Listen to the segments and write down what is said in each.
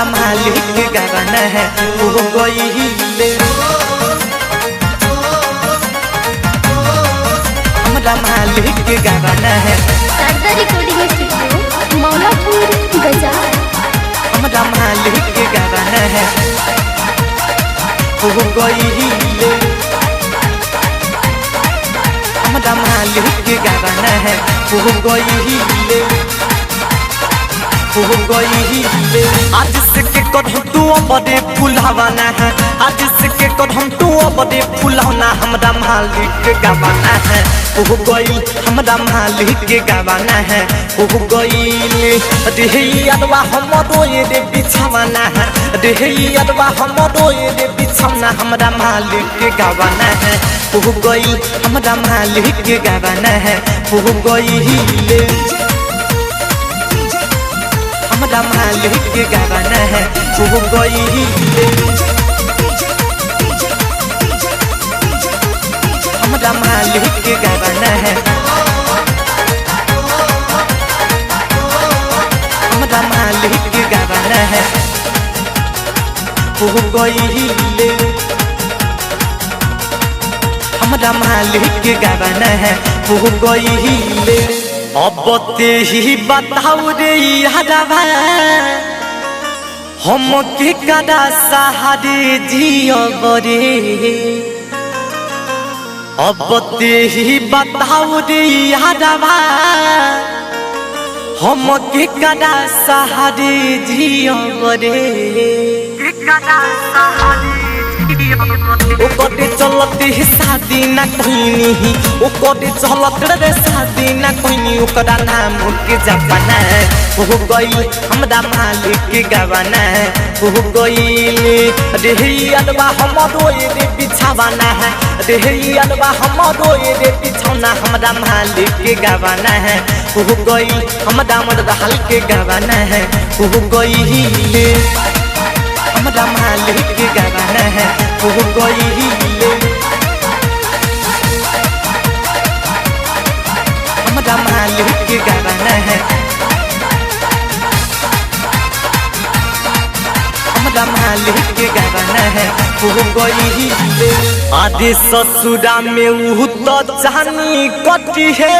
हमरा मालिक के गाना है हो गइले। हमरा मालिक के गाना है शारदा रिकॉर्डिंग स्टूडियो मौलापुर बाजार। हमरा मालिक के गाना है हो गइले। हमरा मालिक के गाना है हो गइले। आज से के कदम तू बड़े फुलावाना है। आज से के कदम तू बड़े फुलावना हमरा मालिक के गावाना है हो गई। हमरा मालिक के गावाना है हो गई। रे अदवा हमरो ये रे बिछावाना है। रे अदवा हमरो ये रे बिछावना हमरा मालिक के गावाना है हो गई। हमरा मालिक के गावाना है हो गई। हमरा मालिक के गाना है हो गइले। हमरा मालिक के गाना है। हमरा मालिक के गाना है हो गइले। हमरा मालिक के गाना है हो गइले। अब ते ही बताऊ रे यादवा हम के कदा सहारे जियब रे। अब ते ही बताऊ रे यादवा हम के कदा सहारे जियब रे। ओकरे चलते शादी ना कहनी ओकरे चलते रे शादी ना कहनी ओकरा नाम के जमाना है हो गई। हमरा मालिक के गावाना है हो गई। रे अदवा हमरो ये रे बिछावाना है। रे अदवा हमरो ये रे बिछौना हमरा मालिक के गावाना है हो गई। हमरा मर्द हाल के गावाना है हो गई। हमरा मालिक के गाना है हो गइले। हमरा मालिक के गाना है। हमरा मालिक के गाना है हो गइले। आदि ससुरा में उ तो जानी कटी है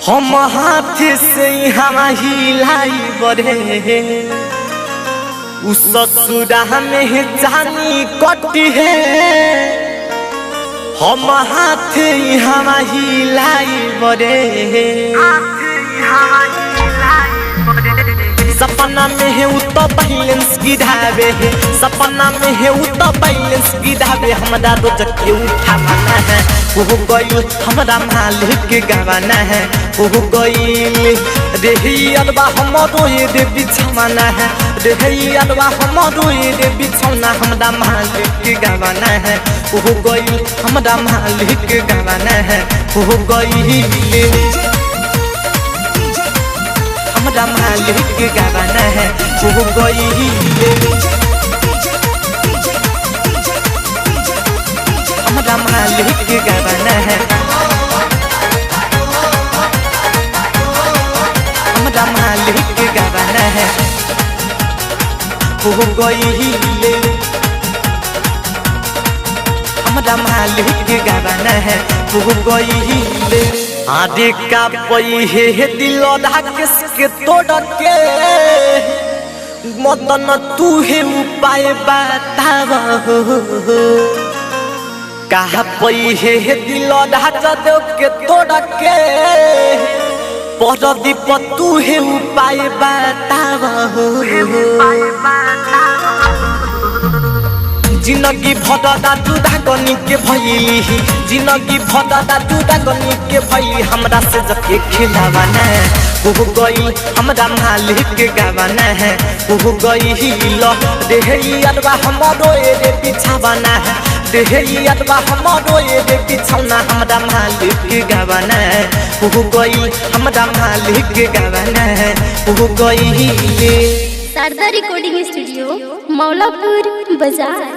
हम हाथ से हम हिलाई बढ़े। उस ससुरा में जानी कटी है हम हाथ हम हिलाई बड़े। सपना में है उ तो बैलेंस गिरावे है। सपना में है उ तो बैलेंस गिरावे हमरा रोज के उठावाना है हो गई। हमरा मालिक के गावाना है हो गई। रे अदवा हमरो ये रे बिछावाना है। रे अदवा हमरो ये रे बिछौना हमरा मालिक के गावाना है हो गई। हमरा मालिक के गावाना है हो गई। हमरा मालिक के गावाना है हो गइले। हमरा मालिक के गावाना है। हमरा मालिक के गावाना है हो गइले। हमरा मालिक के गावाना है हो गइले। आदे का पई है दिल ढाकस के तोड़ के मदन तू है उपाय बताव हो। कहा पई है दिल ढाक के तोड़ के परदीप तू है उपाय बताव हो। जिंदगी भदा दूधा गनी के भइली। जिंदगी भदा दूधा गनी के भइली हमरा से जके खिलावाना है हो गई। हमरा मालिक के गावाना है हो गई। रे अदवा हमरो ये रे बिछावाना है। रे अदवा हमरो ये रे बिछौना हमरा मालिक के गावाना है हो गई। हमरा मालिक के गावाना है हो गई। शारदा रिकॉर्डिंग स्टूडियो मौलापुर बाजार।